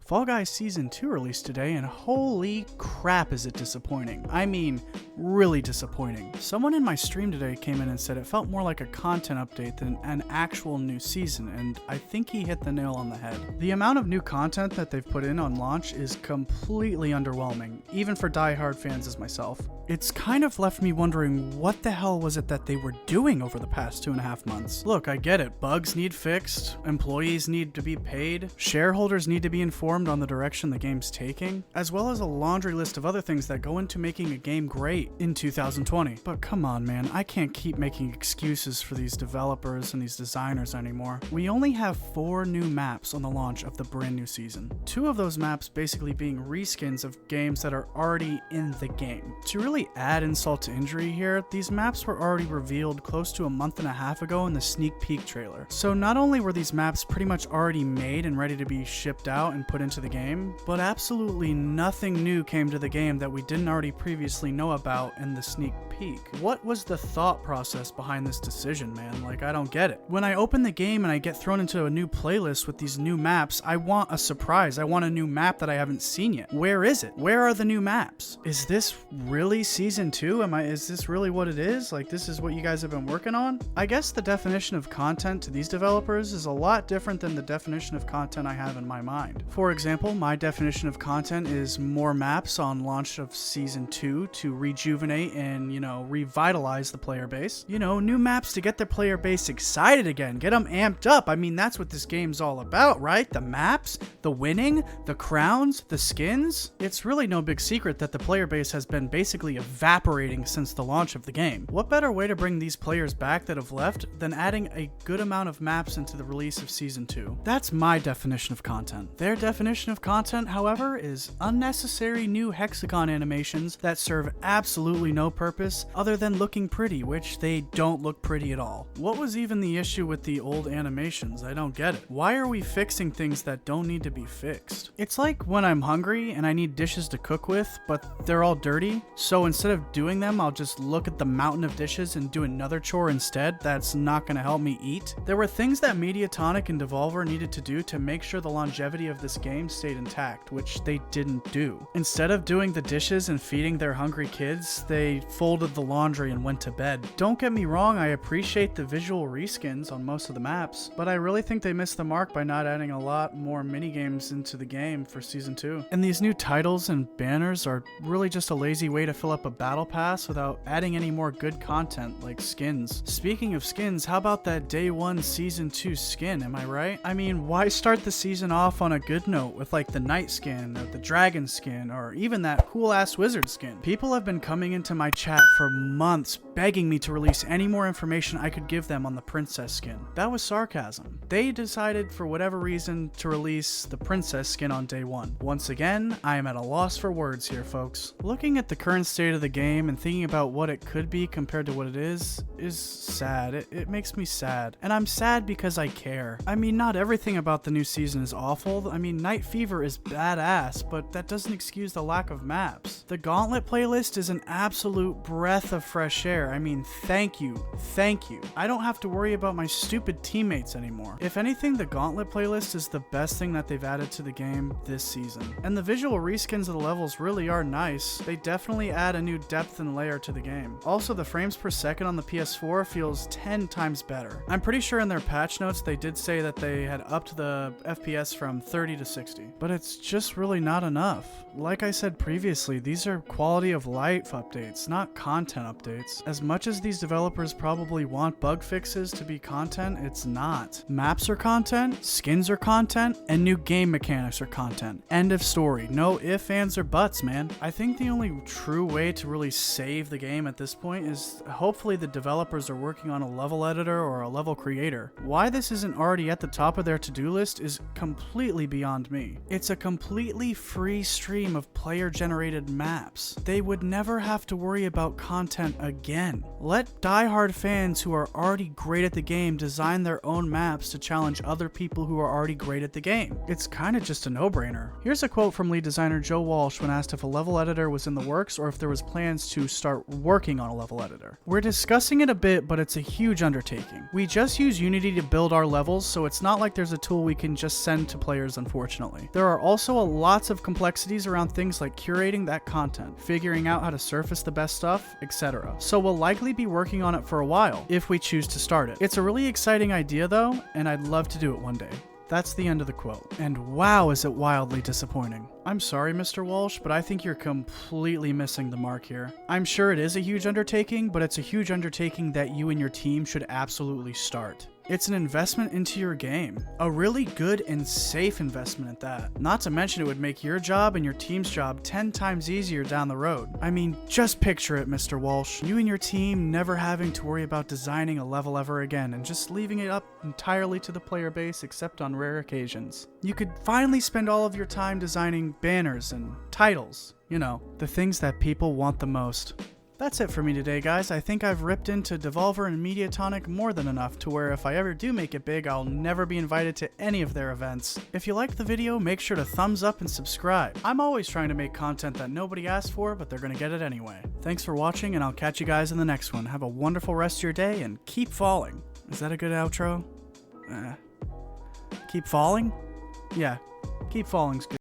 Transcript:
Fall Guys Season 2 released today, and holy crap is it disappointing. I mean, really disappointing. Someone in my stream today came in and said it felt more like a content update than an actual new season, and I think he hit the nail on the head. The amount of new content that they've put in on launch is completely underwhelming, even for die-hard fans as myself. It's kind of left me wondering what the hell was it that they were doing over the past 2.5 months. Look, I get it. Bugs need fixed, employees need to be paid, shareholders need to be informed on the direction the game's taking, as well as a laundry list of other things that go into making a game great in 2020. But come on, man, I can't keep making excuses for these developers and these designers anymore. We only have 4 new maps on the launch of the brand new season. 2 of those maps basically being reskins of games that are already in the game. To really add insult to injury here, these maps were already revealed close to a month and a half ago in the sneak peek trailer. So not only were these maps pretty much already made and ready to be shipped out and put into the game, but absolutely nothing new came to the game that we didn't already previously know about in the sneak peek. What was the thought process behind this decision, man? Like, I don't get it. When I open the game and I get thrown into a new playlist with these new maps, I want a surprise. I want a new map that I haven't seen yet. Where is it? Where are the new maps? Is this really season 2? Is this really what it is? Like, this is what you guys have been working on? I guess the definition of content to these developers is a lot different than the definition of content I have in my mind. For example, my definition of content is more maps on launch of season 2 to rejuvenate and, revitalize the player base. New maps to get the player base excited again, get them amped up. I mean, that's what this game's all about, right? The maps, the winning, the crowns, the skins. It's really no big secret that the player base has been basically evaporating since the launch of the game. What better way to bring these players back that have left than adding a good amount of maps into the release of season 2? That's my definition of content. Their definition of content, however, is unnecessary new hexagon animations that serve absolutely no purpose other than looking pretty, which they don't look pretty at all. What was even the issue with the old animations? I don't get it. Why are we fixing things that don't need to be fixed? It's like when I'm hungry and I need dishes to cook with, but they're all dirty, so instead of doing them, I'll just look at the mountain of dishes and do another chore instead that's not going to help me eat. There were things that Mediatonic and Devolver needed to do to make sure the longevity of this game stayed intact, which they didn't do. Instead of doing the dishes and feeding their hungry kids, they folded the laundry and went to bed. Don't get me wrong, I appreciate the visual reskins on most of the maps, but I really think they missed the mark by not adding a lot more minigames into the game for season 2. And these new titles and banners are really just a lazy way to fill up a battle pass without adding any more good content like skins. Speaking of skins, how about that day 1 season 2 skin, am I right? I mean, why start the season off on a good note with like the knight skin or the dragon skin or even that cool ass wizard skin? People have been coming into my chat for months begging me to release any more information I could give them on the princess skin. That was sarcasm. They decided for whatever reason to release the princess skin on day 1. Once again, I am at a loss for words here, folks. Looking at the current state of the game and thinking about what it could be compared to what it is sad. It makes me sad. And I'm sad because I care. I mean, not everything about the new season is awful. I mean, Night Fever is badass, but that doesn't excuse the lack of maps. The Gauntlet playlist is an absolute breath of fresh air. I mean, thank you. Thank you. I don't have to worry about my stupid teammates anymore. If anything, the Gauntlet playlist is the best thing that they've added to the game this season. And the visual reskins of the levels really are nice. They definitely add a new depth and layer to the game. Also, the frames per second on the PS4 feels 10 times better. I'm pretty sure in their patch notes they did say that they had upped the FPS from 30 to 60, but it's just really not enough. Like I said previously, these are quality of life updates, not content updates. As much as these developers probably want bug fixes to be content, it's not. Maps are content, skins are content, and new game mechanics are content. End of story. No ifs, ands, or buts, man. I think the only true way to really save the game at this point is hopefully the developers are working on a level editor or a level creator. Why this isn't already at the top of their to-do list is completely beyond me. It's a completely free stream of player-generated maps. They would never have to worry about content again. Let die-hard fans who are already great at the game design their own maps to challenge other people who are already great at the game. It's kind of just a no-brainer. Here's a quote from lead designer Joe Walsh when asked if a level editor was in the works or if there was plans to start working on a level editor. We're discussing it a bit, but it's a huge undertaking. We just use Unity to build our levels, so it's not like there's a tool we can just send to players, unfortunately. unfortunately. There are also lots of complexities around things like curating that content, figuring out how to surface the best stuff, etc. So we'll likely be working on it for a while, if we choose to start it. It's a really exciting idea though, and I'd love to do it one day. That's the end of the quote. And wow, is it wildly disappointing. I'm sorry, Mr. Walsh, but I think you're completely missing the mark here. I'm sure it is a huge undertaking, but it's a huge undertaking that you and your team should absolutely start. It's an investment into your game. A really good and safe investment at that. Not to mention it would make your job and your team's job 10 times easier down the road. I mean, just picture it, Mr. Walsh. You and your team never having to worry about designing a level ever again and just leaving it up entirely to the player base except on rare occasions. You could finally spend all of your time designing banners and titles. You know, the things that people want the most. That's it for me today, guys. I think I've ripped into Devolver and Mediatonic more than enough to where if I ever do make it big, I'll never be invited to any of their events. If you liked the video, make sure to thumbs up and subscribe. I'm always trying to make content that nobody asked for, but they're gonna get it anyway. Thanks for watching, and I'll catch you guys in the next one. Have a wonderful rest of your day, and keep falling. Is that a good outro? Keep falling? Yeah, keep falling's good.